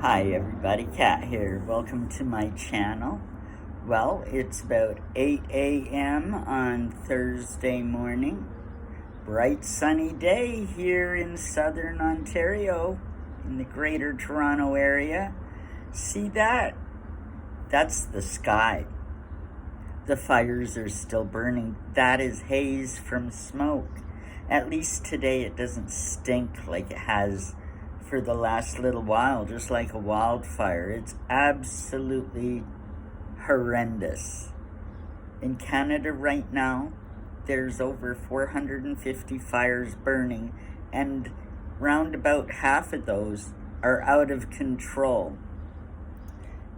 Hi everybody, Kat here. Welcome to my channel. Well, it's about 8 a.m. on Thursday morning. Bright sunny day here in southern Ontario, in the greater Toronto area. See that? That's the sky. The fires are still burning. That is haze from smoke. At least today it doesn't stink like it has for the last little while, just like a wildfire. It's absolutely horrendous. In Canada right now, there's over 450 fires burning, and round about half of those are out of control.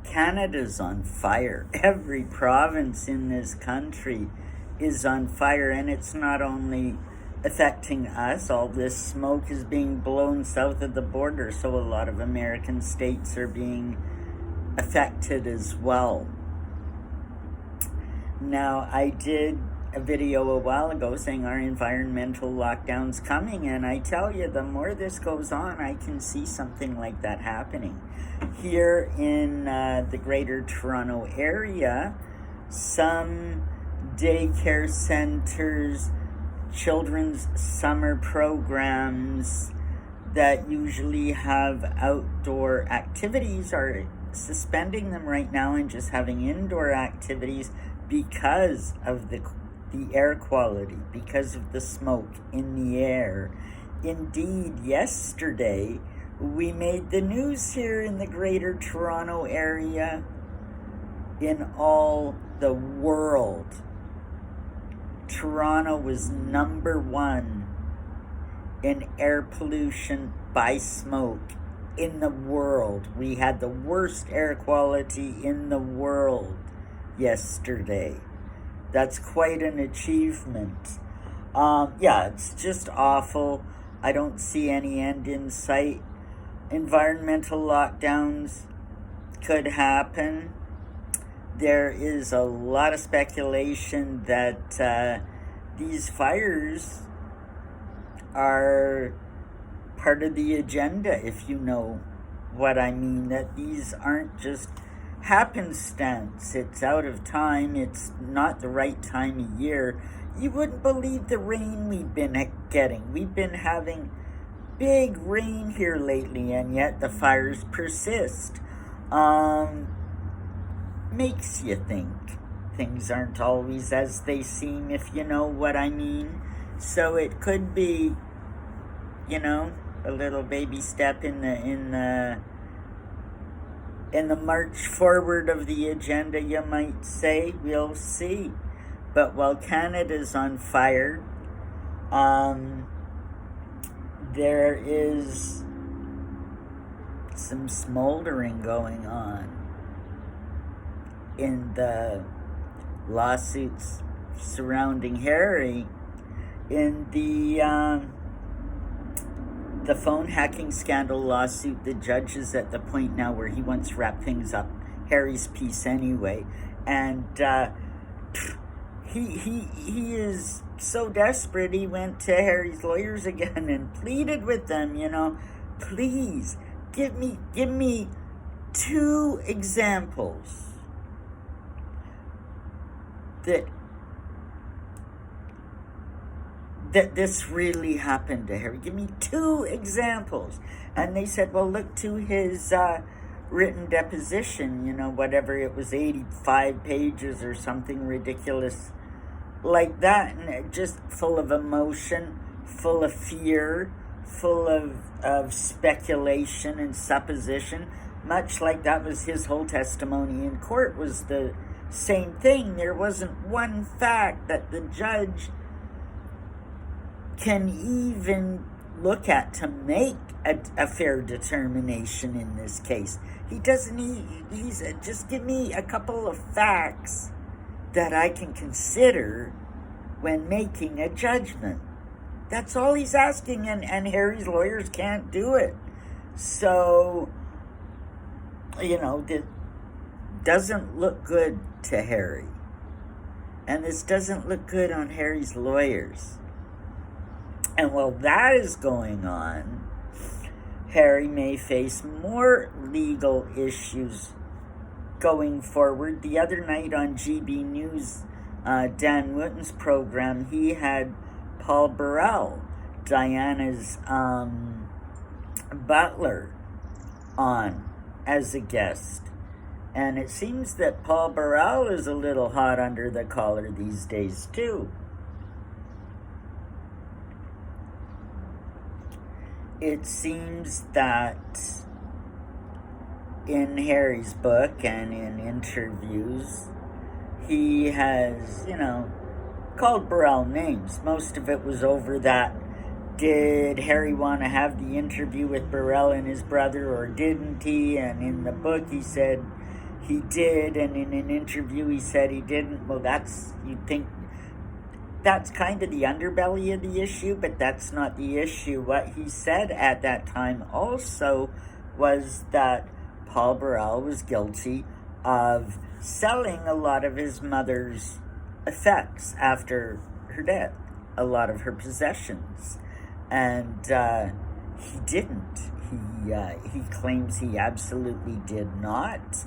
Canada's on fire. Every province in this country is on fire, and it's not only affecting us. All this smoke is being blown south of the border, so a lot of American states are being affected as well. Now, I did a video a while ago saying our environmental lockdown's coming, and I tell you, the more this goes on, I can see something like that happening. Here in the greater Toronto area, some daycare centers, children's summer programs that usually have outdoor activities are suspending them right now and just having indoor activities because of the air quality, because of the smoke in the air. Indeed, yesterday we made the news here in the greater Toronto area, in all the world. Toronto was number one in air pollution by smoke in the world. We had the worst air quality in the world yesterday. That's quite an achievement. Yeah, it's just awful. I don't see any end in sight. Environmental lockdowns could happen. There is a lot of speculation that these fires are part of the agenda, if you know what I mean, that these aren't just happenstance. It's out of time. It's not the right time of year. You wouldn't believe the rain we've been getting. We've been having big rain here lately, and yet the fires persist. Makes you think things aren't always as they seem, if you know what I mean. So it could be, a little baby step in the march forward of the agenda, you might say. We'll see. But while Canada's on fire, there is some smoldering going on in the lawsuits surrounding Harry, in the phone hacking scandal lawsuit. The judge is at the point now where he wants to wrap things up, Harry's piece anyway, and he is so desperate, he went to Harry's lawyers again and pleaded with them, please give me 2 examples that this really happened to Harry. Give me 2 examples. And they said, well, look to his written deposition, whatever it was, 85 pages or something ridiculous like that, and just full of emotion, full of fear, full of speculation and supposition, much like that was his whole testimony in court, was the same thing. There wasn't one fact that the judge can even look at to make a fair determination in this case. He doesn't, he's just give me a couple of facts that I can consider when making a judgment. That's all he's asking, and Harry's lawyers can't do it. So, that doesn't look good to Harry. And this doesn't look good on Harry's lawyers. And while that is going on, Harry may face more legal issues going forward. The other night on GB News, Dan Wooten's program, he had Paul Burrell, Diana's butler, on as a guest. And it seems that Paul Burrell is a little hot under the collar these days too. It seems that in Harry's book and in interviews, he has, called Burrell names. Most of it was over that, did Harry want to have the interview with Burrell and his brother, or didn't he? And in the book he said he did, and in an interview he said he didn't. Well, you'd think that's kind of the underbelly of the issue, but that's not the issue. What he said at that time also was that Paul Burrell was guilty of selling a lot of his mother's effects after her death, a lot of her possessions. And he didn't. He claims he absolutely did not.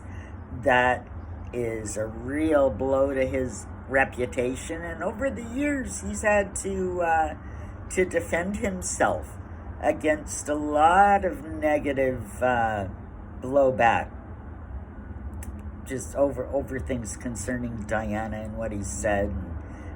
That is a real blow to his reputation, and over the years he's had to defend himself against a lot of negative blowback, just over things concerning Diana and what he's said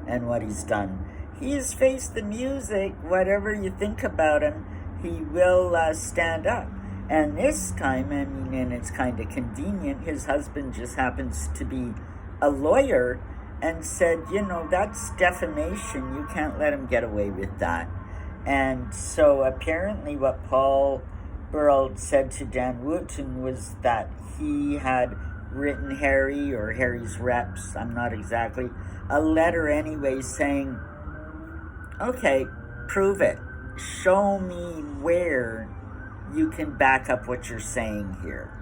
and what he's done. He has faced the music. Whatever you think about him, he will stand up. And this time, and it's kind of convenient, his husband just happens to be a lawyer and said, that's defamation. You can't let him get away with that. And so apparently what Paul Burrell said to Dan Wooten was that he had written Harry, or Harry's reps, I'm not exactly, a letter anyway saying, okay, prove it. Show me where you can back up what you're saying here.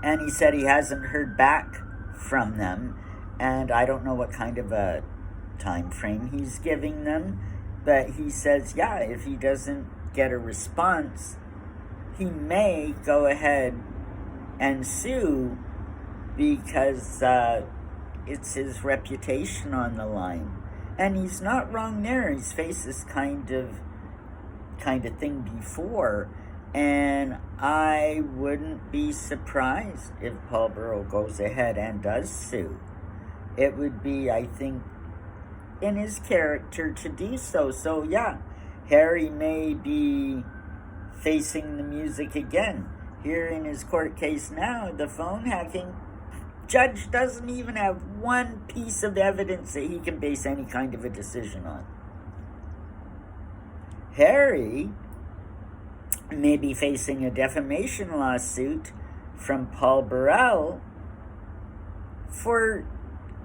And he said he hasn't heard back from them, and I don't know what kind of a time frame he's giving them, but he says, if he doesn't get a response, he may go ahead and sue, because it's his reputation on the line. And he's not wrong there. He's faced this kind of thing before, and I wouldn't be surprised if Paul Burrell goes ahead and does sue. It would be, I think, in his character to do so. So Harry may be facing the music again. Here in his court case now, the phone hacking, judge doesn't even have one piece of evidence that he can base any kind of a decision on. Harry may be facing a defamation lawsuit from Paul Burrell for,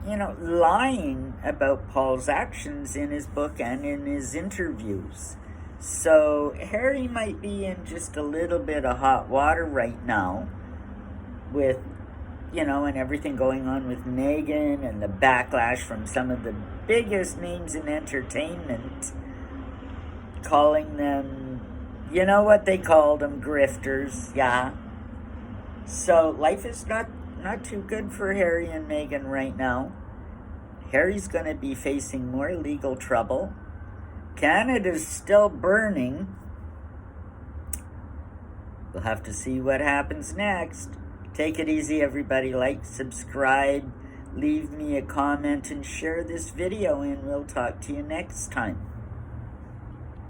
lying about Paul's actions in his book and in his interviews. So Harry might be in just a little bit of hot water right now with, and everything going on with Meghan and the backlash from some of the biggest names in entertainment, calling them, what they called them, grifters, So life is not too good for Harry and Meghan right now. Harry's going to be facing more legal trouble. Canada's still burning. We'll have to see what happens next. Take it easy, everybody. Like, subscribe, leave me a comment, and share this video, and we'll talk to you next time.